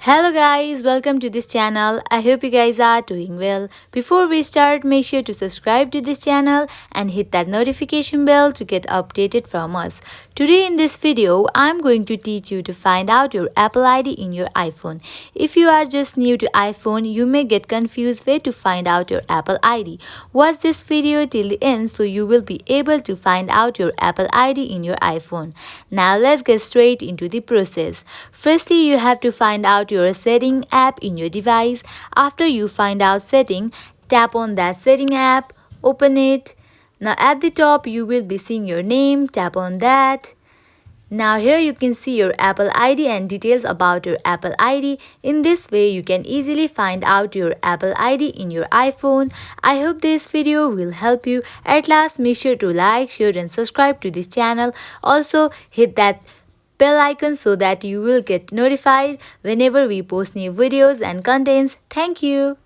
Hello guys, welcome to this channel. I hope you guys are doing well. Before we start, make sure to subscribe to this channel and hit that notification bell to get updated from us. Today in this video, I'm going to teach you to find out your Apple ID in your iPhone. If you are just new to iPhone, you may get confused where to find out your Apple ID. Watch this video till the end so you will be able to find out your Apple ID in your iPhone. Now let's get straight into the process. Firstly, you have to find out your setting app in your device. After you find out setting, tap on that setting app, open it. Now at the top you will be seeing your name, tap on that. Now here you can see your Apple ID and details about your Apple ID. In this way you can easily find out your Apple ID in your iPhone. I hope this video will help you. At last, make sure to like, share and subscribe to this channel. Also hit that bell icon so that you will get notified whenever we post new videos and contents. Thank you.